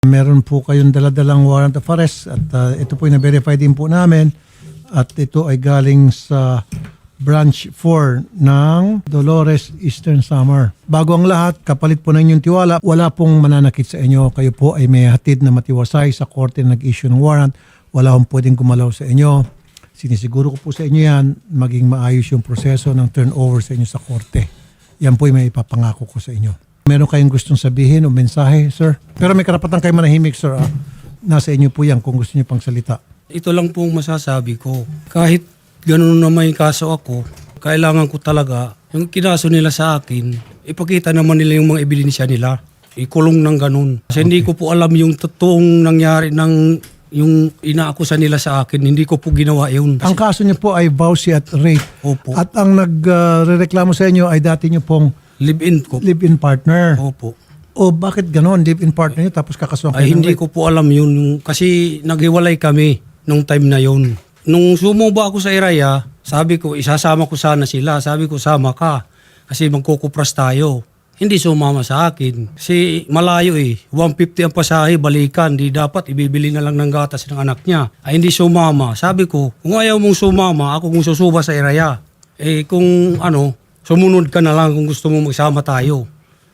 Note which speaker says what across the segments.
Speaker 1: Meron po kayong daladalang warrant of arrest at ito po yung na-verify din po namin at ito ay galing sa Branch 4 ng Dolores Eastern Samar. Bago ang lahat, kapalit po ng inyong tiwala, wala pong mananakit sa inyo. Kayo po ay may hatid na matiwasay sa korte na nag-issue ng warrant. Wala pong pwedeng gumalaw sa inyo. Sinisiguro ko po sa inyo yan, maging maayos yung proseso ng turnover sa inyo sa korte. Yan po yung may ipapangako ko sa inyo. Meron kayong gustong sabihin o mensahe, sir? Pero may karapatan kayo manahimik, sir. Nasa inyo po yan kung gusto niyo pang salita.
Speaker 2: Ito lang pong masasabi ko. Kahit ganun na may kaso ako, kailangan ko talaga, yung kinaso nila sa akin, ipakita naman nila yung mga ebidensya nila. Ikulong ng ganun. Kasi hindi ko po alam yung totoong nangyari ng yung inaakusa nila sa akin. Hindi ko po ginawa yun.
Speaker 1: Ang kaso niyo po ay vowsy at rape.
Speaker 2: Opo.
Speaker 1: At ang nagrereklamo sa inyo ay dati niyo pong
Speaker 2: Live-in ko.
Speaker 1: live-in partner.
Speaker 2: Opo.
Speaker 1: O bakit ganon? Live-in partner niyo tapos kakasuhan kayo
Speaker 2: Ay
Speaker 1: ng
Speaker 2: hindi
Speaker 1: rape?
Speaker 2: ko po alam yun. Kasi naghiwalay kami nung time na yun. Nung sumuba ako sa Iraya, sabi ko isasama ko sana sila. Sabi ko sama ka kasi magkukupras tayo. Hindi sumama sa akin. Kasi malayo 150 ang pasahe, balikan. Di dapat ibibili na lang ng gatas ng anak niya. Ay hindi sumama. Sabi ko, kung ayaw mong sumama, ako kung susuba sa Iraya. Kung sumunod ka na lang kung gusto mo magsama tayo.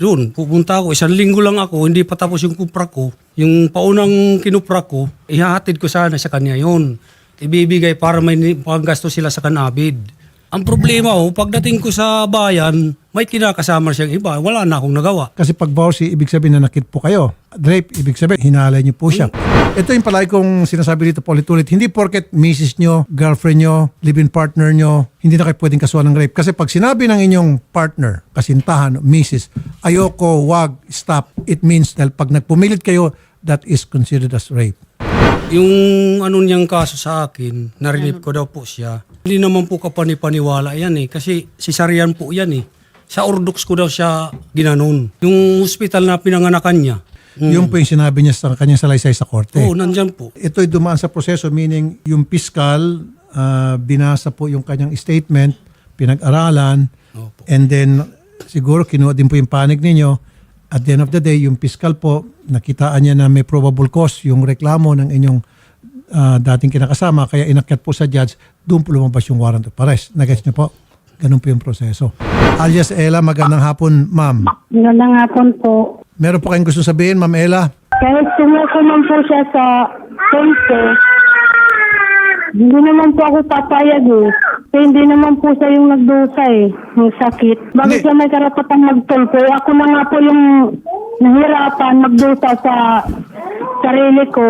Speaker 2: Doon, pupunta ako. 1 linggo lang ako, hindi pa tapos yung kupra ko. Yung paunang kinupra ko, ihahatid ko sana sa kanya yun. Ibibigay para may panggasto sila sa kanabid. Ang problema pagdating ko sa bayan, may kinakasama siyang iba. Wala na akong nagawa.
Speaker 1: Kasi pag vowsy, ibig sabihin na nakit po kayo. Rape, ibig sabihin, hinalay niyo po siya. Ito yung palagi kong sinasabi dito paulit-ulit. Hindi porket misis nyo, girlfriend nyo, live-in partner nyo, hindi na kayo pwedeng kasuhan ng rape. Kasi pag sinabi ng inyong partner, kasintahan, misis, ayoko, wag, stop, it means dahil pag nagpumilit kayo, that is considered as rape.
Speaker 2: Yung niyang kaso sa akin, narinig ko daw po siya. Hindi naman po kapanipaniwala yan kasi sisaryan po yan Sa ordox ko daw siya ginanon. Yung hospital na pinanganakan niya.
Speaker 1: Yung po yung sinabi niya sa kanyang salaysay sa korte.
Speaker 2: Oo, nandyan po.
Speaker 1: Ito'y dumaan sa proseso, meaning yung fiscal, binasa po yung kanyang statement, pinag-aralan,
Speaker 2: Opo.
Speaker 1: and then siguro kinuha din po yung panig ninyo. At the end of the day, yung fiscal po, nakitaan niya na may probable cause yung reklamo ng inyong dating kinakasama, kaya inakyat po sa judge, doon po lumabas yung warrant of arrest. Nag-gets niyo po? Ganun po yung proseso. Alias Ella, magandang hapon, ma'am.
Speaker 3: Magandang hapon po.
Speaker 1: Meron po kayong gusto sabihin, ma'am Ella?
Speaker 3: Kahit sumuko man po siya sa konse, hindi naman po ako papayag Kasi hindi naman po siya yung nagdusa ng sakit. Bakit siya may karapatang magtulpo? Ako na nga po yung nahirapan magdusa sa sarili ko.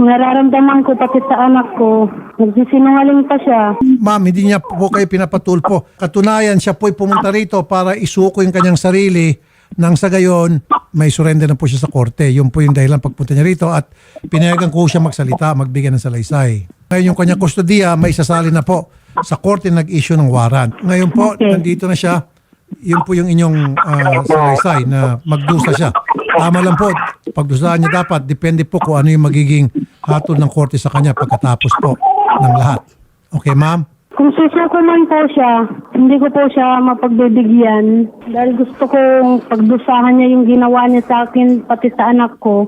Speaker 3: Nararamdaman ko pati sa anak ko. Nagsisinungaling pa siya.
Speaker 1: Ma'am, hindi niya po kayo pinapatulpo. Katunayan, siya po'y pumunta rito para isuko yung kanyang sarili nang sa gayon, may surrender na po siya sa korte. Yun po yung dahilan pagpunta niya rito at pinayagan ko siya magsalita, magbigay ng salaysay. Ngayon yung kanyang kustodiya, may sasali na po sa korte nag-issue ng warrant. Ngayon po, nandito na siya. Yun po yung inyong salaysay na magdusa siya. Tama lang po, pagdusahan niya dapat, depende po kung ano yung magiging hatol ng korte sa kanya pagkatapos po ng lahat. Okay, ma'am?
Speaker 3: Kung susuko man po siya, hindi ko po siya mapagbibigyan. Dahil gusto kong pagdusahan niya yung ginawa niya sa akin, pati sa anak ko.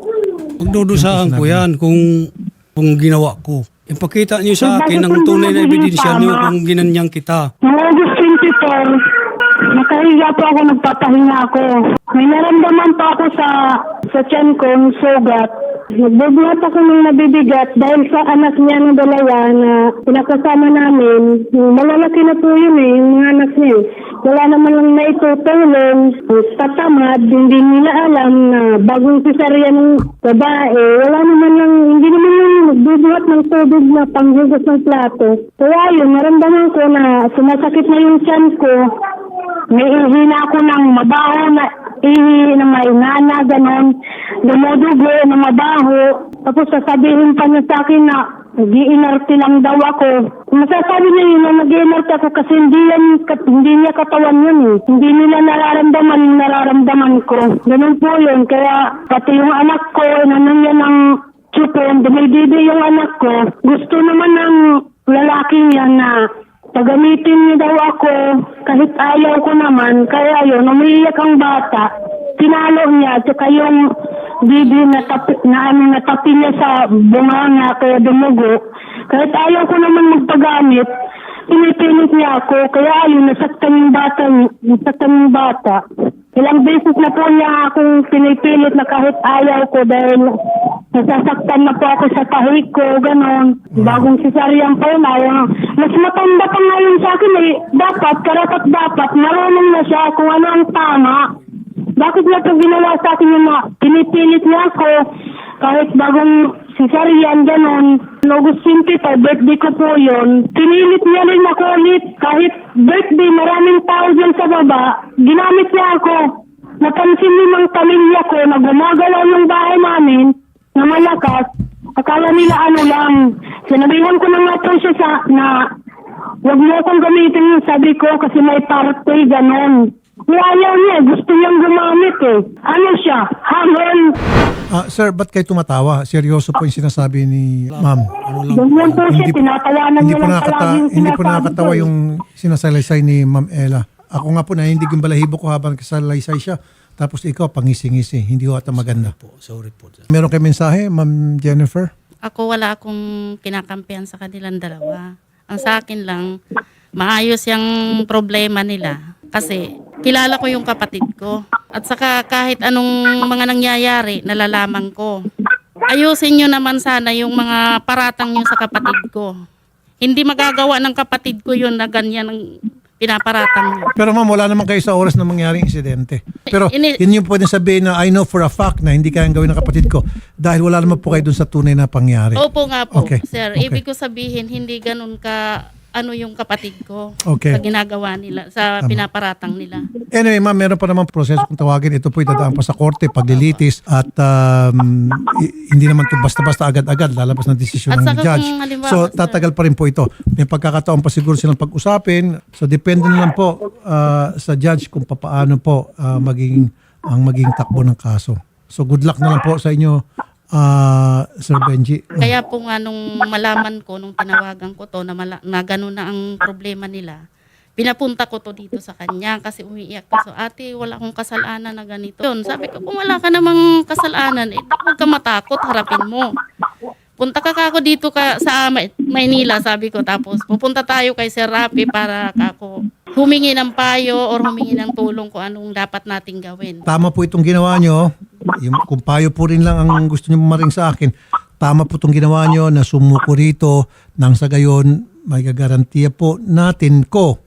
Speaker 2: Pagdudusahan ko yan kung ginawa ko. Ipakita niyo sa akin ang tunay na ebidensya niyo kung ginanyang kita.
Speaker 3: Noong August 24, nakahiga po ako, nagpapahinga ako. May naramdaman pa ako sa tiyan ko, ng sugat. Nagbubuhat ako ng nabibigat dahil sa anak niya ng dalawa na pinakasama namin. Malalaki na po yun yung mga anak niya. Wala naman lang na itutulong. Tatamad, hindi nila alam na bagong sisarya ng babae. Wala naman lang, hindi naman lang nagbubuhat ng tubig na panghugas ng plato. Kaya yun, naramdaman ko na sumasakit na yung tiyan ko. May ihina ako ng mabaho na ihi na may nana, ganon. Dumudugo na mabaho. Tapos sasabihin pa niya sa akin na nag-iinarte lang daw ako. Masasabi niya yun na nag-iinarte ako kasi hindi niya katawan yun Hindi nila nararamdaman ko. Ganun po yun. Kaya pati yung anak ko, nanon yan ng chupon, dumidibi yung anak ko. Gusto naman ng lalaking yan na pagamitin niya daw ako kahit ayaw ko naman. Kaya yun, umiiyak ang bata. pinalo niya, tsaka yung bibi na natapi niya sa bunganga kaya dumugo. Kahit ayaw ko naman magpagamit, pinipilit niya ako, kaya ayun, nasaktan yung bata. Ilang beses na po niya akong pinipilit na kahit ayaw ko dahil nasasaktan na po ako sa tahi ko, ganon. Bagong cesarean pa yun, mas matanda pa ngayon sa akin eh. Dapat, dapat, marunong na siya kung ano ang tama. Bakit niya ito ginawa sa akin yung pinipilit niya ako kahit bagong cesarean, ganon. August 25, birthday ko po yun. Pinilit niya rin ako ulit. Kahit birthday, maraming tao dyan sa baba, ginamit niya ako. Napansin niyo ng pamilya ko na gumagalaw yung bahay namin na malakas. Akala nila ano lang. Sinabihan ko na nga po siya na huwag mo akong gamitin yung sabi ko kasi may parte, ganon. Ayaw niya, gusto niyang gumamit eh. Ano siya? Hamon.
Speaker 1: Sir, ba't kayo tumatawa? Seryoso po yung sinasabi ni ma'am.
Speaker 3: Ganyan po siya, tinatawanan niya lang palagi yung
Speaker 1: Hindi po
Speaker 3: sinasabi
Speaker 1: nakakatawa
Speaker 3: ko.
Speaker 1: yung sinasalaysay ni Ma'am Ella. Ako nga po nahindig yung balahibo ko habang kasalaysay siya. Tapos ikaw, pangisi-ngisi. Hindi ko ata maganda.
Speaker 2: Sorry po.
Speaker 1: Meron kayo mensahe, Ma'am Jennifer?
Speaker 4: Ako wala akong kinakampihan sa kanilang dalawa. Ang sa akin lang, maayos yung problema nila. Kasi kilala ko yung kapatid ko. At saka kahit anong mga nangyayari, nalalaman ko. Ayusin nyo naman sana yung mga paratang nyo sa kapatid ko. Hindi magagawa ng kapatid ko yun na ganyan ang pinaparatang nyo.
Speaker 1: Pero ma'am, wala naman kayo sa oras na mangyaring insidente. Pero
Speaker 4: Ini-
Speaker 1: yun yung pwedeng sabihin na I know for a fact na hindi kayang gawin ng kapatid ko dahil wala naman po kayo dun sa tunay na pangyari.
Speaker 4: Opo nga po,
Speaker 1: Okay.
Speaker 4: sir.
Speaker 1: Okay.
Speaker 4: Ibig ko sabihin, hindi ganun ka yung kapatid ko
Speaker 1: Okay.
Speaker 4: sa ginagawa nila, sa pinaparatang nila.
Speaker 1: Anyway, ma'am, meron pa naman proseso kung tawagin. Ito po idadaan pa sa korte, paglilitis at hindi naman to basta-basta agad-agad lalabas ng desisyon
Speaker 4: At
Speaker 1: ng
Speaker 4: saka
Speaker 1: judge.
Speaker 4: kung halimbawa,
Speaker 1: So,
Speaker 4: sir-
Speaker 1: tatagal pa rin po ito. May pagkakataon pa siguro silang pag-usapin. So, depende na lang po sa judge kung paano po maging takbo ng kaso. So, good luck na lang po sa inyo, Sir Benji.
Speaker 4: Kaya po nga nung malaman ko, nung tinawagan ko to na gano'n na ang problema nila, pinapunta ko to dito sa kanya kasi umiiyak ko. So, ate, wala akong kasalanan na ganito. Yun, sabi ko, kung wala ka namang kasalanan, huwag ka matakot, harapin mo. Punta ka ako dito sa Maynila, sabi ko. Tapos pupunta tayo kay Sir Rafi para ako humingi ng payo or humingi ng tulong kung anong dapat nating gawin.
Speaker 1: Tama po itong ginawa nyo. Kung payo po rin lang ang gusto nyo maring sa akin, tama po itong ginawa nyo na sumuko rito nang sa gayon may gagarantiya po natin ko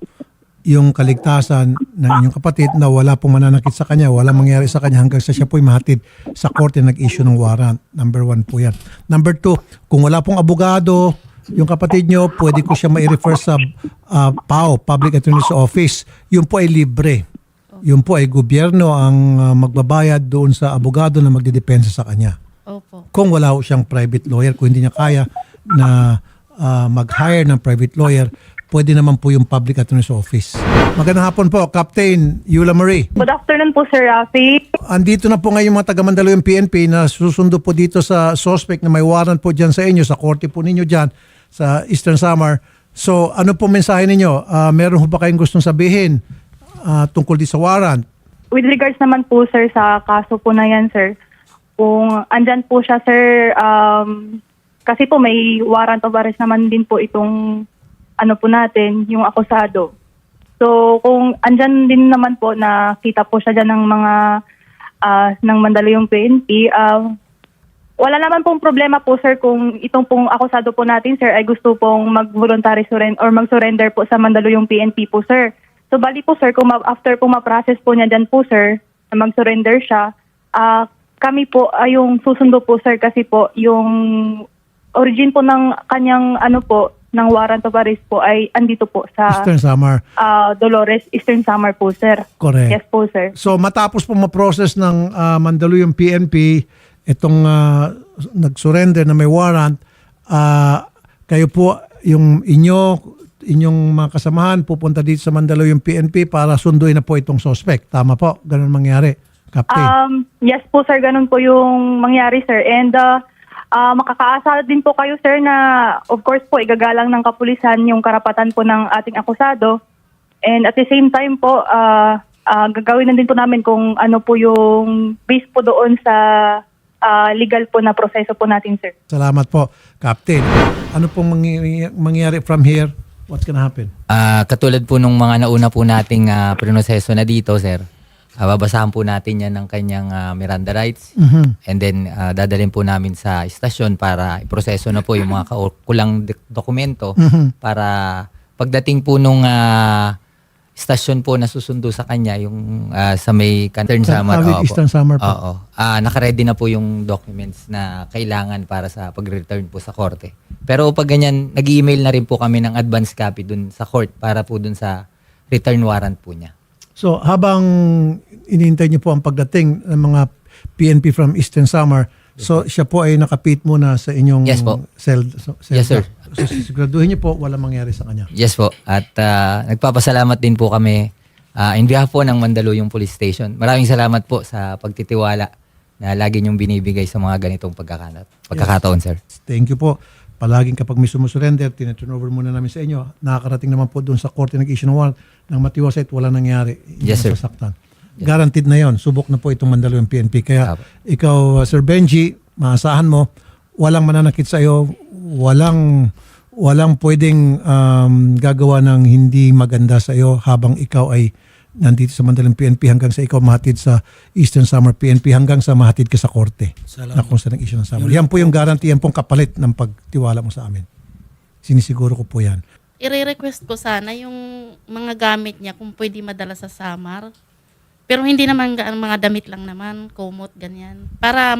Speaker 1: yung kaligtasan ng inyong kapatid na wala pong mananakit sa kanya, wala mangyari sa kanya hanggang sa siya po'y mahatid sa korte nag-issue ng warrant. Number 1 po yan. Number 2, kung wala pong abogado, yung kapatid nyo, pwede ko siya ma-refer sa PAO, Public Attorney's Office. Yun po ay libre. Yun po ay gobyerno ang magbabayad doon sa abogado na magdidepensa sa kanya.
Speaker 4: Opo.
Speaker 1: Kung wala ho siyang private lawyer, kung hindi niya kaya na mag-hire ng private lawyer, pwede naman po yung Public Attorney's Office. Magandang hapon po, Captain Eula Marie.
Speaker 5: Good afternoon po, Sir Rafi.
Speaker 1: Andito na po ngayon mga taga-Mandaluyong PNP na susundo po dito sa suspect na may warrant po dyan sa inyo, sa korte po ninyo dyan, sa Eastern Samar. So ano po mensahe ninyo? Meron ho ba kayong gustong sabihin tungkol di sa warrant?
Speaker 5: With regards naman po, Sir, sa kaso po na yan, Sir, kung andyan po siya, Sir, kasi po may warrant of arrest naman din po itong ano po natin, yung akusado. So, kung andyan din naman po na kita po siya dyan ng mga ng Mandaluyong PNP, wala naman pong problema po, Sir, kung itong pong akusado po natin, Sir, ay gusto pong mag-voluntary surrender or mag-surrender po sa Mandaluyong PNP po, Sir. So, bali po, Sir, kung after po ma-process po niya dyan po, Sir, na mag-surrender siya, kami po ay yung susundo po, Sir, kasi po yung origin po ng kanyang ano po, ng warrant of arrest po ay andito po sa
Speaker 1: Eastern Samar.
Speaker 5: Dolores, Eastern Samar po, Sir.
Speaker 1: Correct.
Speaker 5: Yes po, Sir.
Speaker 1: So matapos po ma-process ng Mandaluyong PNP itong nag-surrender na may warrant, kayo po yung inyong mga kasamahan pupunta dito sa Mandaluyong PNP para sunduin na po itong suspect. Tama po? Ganun mangyari, Captain?
Speaker 5: Yes po, Sir, ganun po yung mangyari, Sir. And makakaasa din po kayo, Sir, na of course po igagalang ng kapulisan yung karapatan po ng ating akusado. And at the same time po, gagawin na din po namin kung ano po yung base po doon sa legal po na proseso po natin, sir.
Speaker 1: Salamat po, Captain. Ano pong mangyayari from here? What's gonna happen?
Speaker 6: Katulad po nung mga nauna po nating proseso na dito, sir. Babasahan po natin yan ng kanyang Miranda rights. And then dadalhin po namin sa istasyon para iproseso na po yung mga kulang dokumento para pagdating po nung istasyon po na susundo sa kanya, yung sa may Eastern Samar.
Speaker 1: Eastern Samar po.
Speaker 6: Oo. Nakaready na po yung documents na kailangan para sa pag-return po sa korte. Pero pag ganyan, nag-email na rin po kami ng advance copy dun sa court para po dun sa return warrant po niya.
Speaker 1: So habang inintay niyo po ang pagdating ng mga PNP from Eastern Samar, so siya po ay nakapit muna sa inyong
Speaker 6: Yes po.
Speaker 1: cell.
Speaker 6: Yes, sir.
Speaker 1: So siguraduhin niyo po walang mangyari sa kanya.
Speaker 6: Yes po. At nagpapasalamat din po kami in behalf po ng Mandaluyong Police Station. Maraming salamat po sa pagtitiwala na lagi niyong binibigay sa mga ganitong pagkakataon, sir.
Speaker 1: Thank you po. Palaging kapag may sumusurrender, tineturn over muna namin sa inyo. Nakakarating naman po doon sa korte nag-issue ng warrant ng matiwasay at walang nangyari.
Speaker 6: Yes, sir.
Speaker 1: Sasaktan. Guaranteed na yon. Subok na po itong Mandaluyong PNP. Kaya ikaw, Sir Benji, maasahan mo, walang mananakit sa iyo, walang pwedeng gagawa ng hindi maganda sa iyo habang ikaw ay nandito sa Mandaluyong PNP hanggang sa ikaw mahatid sa Eastern Samar PNP hanggang sa mahatid ka sa korte.
Speaker 2: Salamat.
Speaker 1: Na kung saan ang issue ng Samar. Yan po yung guarantee, yan pong kapalit ng pagtiwala mo sa amin. Sinisiguro ko po yan.
Speaker 4: I-request ko sana yung mga gamit niya kung pwede madala sa Samar. Pero hindi naman mga damit lang naman, kumot, ganyan. Para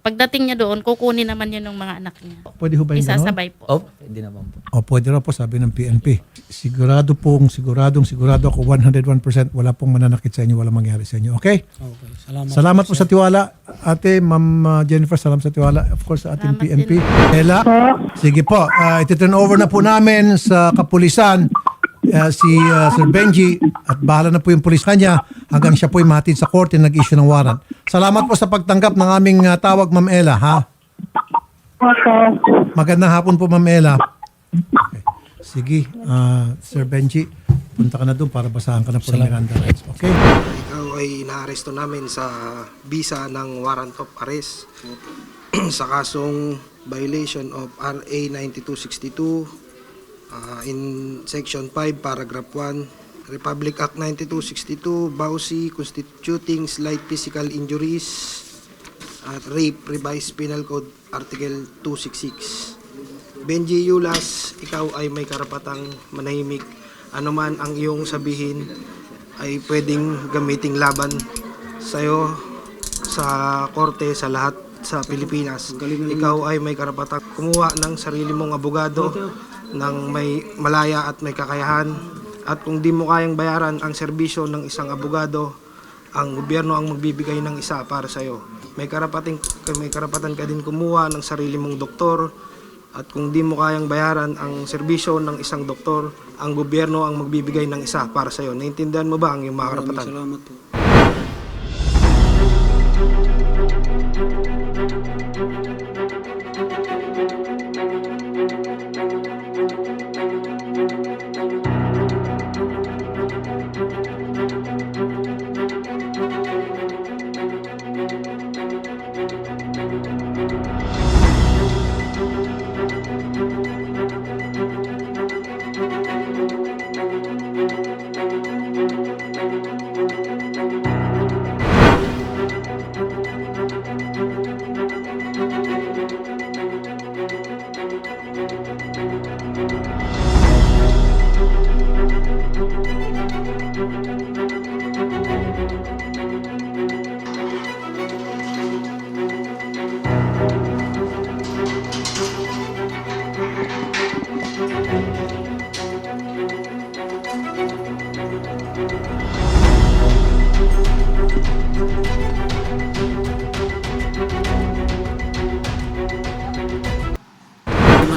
Speaker 4: pagdating niya doon, kukunin naman yun ng mga anak niya.
Speaker 1: Pwede ho ba yung gano'n?
Speaker 4: Isasabay po.
Speaker 6: Pwede naman po.
Speaker 1: O pwede raw po, sabi ng PNP. Sigurado ako 101% wala pong mananakit sa inyo, wala mangyari sa inyo. Okay?
Speaker 2: Okay. Salamat.
Speaker 1: Salamat po sa tiwala. Ate, Ma'am Jennifer, salamat sa tiwala. Of course, sa ating
Speaker 4: Salamat
Speaker 1: PNP. Ella, sige po. Iti-turn over na po namin sa kapulisan si Sir Benji at bahala na po yung pulis kanya hanggang siya po ay mahatid sa korte nag-issue ng warrant. Salamat po sa pagtanggap ng aming tawag, Ma'am Ella. Ha?
Speaker 3: Okay.
Speaker 1: Magandang hapon po, Ma'am Ella. Okay. Sige, Sir Benji, punta ka na doon para basahan ka na po ng Miranda rights. Okay?
Speaker 7: Ikaw ay inaaresto namin sa bisa ng warrant of arrest sa kasong violation of RA 9262 in Section 5, Paragraph 1, Republic Act 9262, BAUSI, constituting slight physical injuries at rape, revised Penal Code Article 266. Benji Yulas, ikaw ay may karapatang manahimik. Ano man ang iyong sabihin ay pwedeng gamiting laban sa'yo sa korte sa lahat sa Pilipinas. Ikaw ay may karapatang kumuha ng sarili mong abogado ng may malaya at may kakayahan. At kung di mo kayang bayaran ang serbisyo ng isang abogado, ang gobyerno ang magbibigay ng isa para sa'yo. May karapatan ka din kumuha ng sarili mong doktor. At kung di mo kayang bayaran ang serbisyo ng isang doktor, ang gobyerno ang magbibigay ng isa para sa'yo. Naintindihan mo ba ang iyong mga karapatan?
Speaker 2: Salamat po.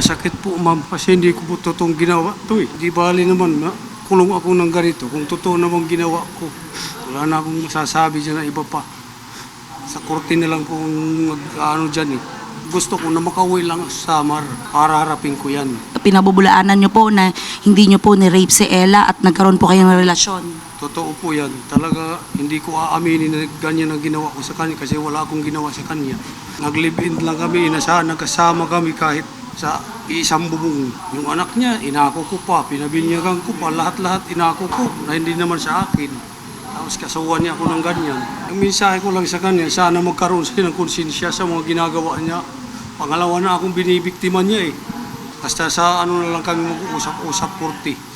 Speaker 2: Masakit po, ma'am, kasi hindi ko po totoong ginawa to eh. Di bali naman, kulong ako ng ganito. Kung totoo naman ginawa ko, wala na akong masasabi dyan na iba pa. Sa korte na lang po ano dyan eh. Gusto ko na makauwi lang sa Samar para harapin ko yan.
Speaker 8: Pinabubulaanan nyo po na hindi nyo po ni-rape si Ella at nagkaroon po kayo ng relasyon.
Speaker 2: Totoo po yan. Talaga hindi ko aaminin na ganyan ang ginawa ko sa kanya kasi wala akong ginawa sa kanya. Nag-live-in lang kami, nagkasama kami kahit sa isang bubong. Yung anak niya, inako ko pa, pinabinyagan ko pa, lahat-lahat inako ko na hindi naman sa akin. Tapos kasuhan niya ako ng ganyan. Ang mensahe ko lang sa kanya, sana magkaroon siya ng konsensya sa mga ginagawa niya. Pangalawa na akong binibiktima niya eh. Basta sa ano na lang kami mag-uusap-usap, 40.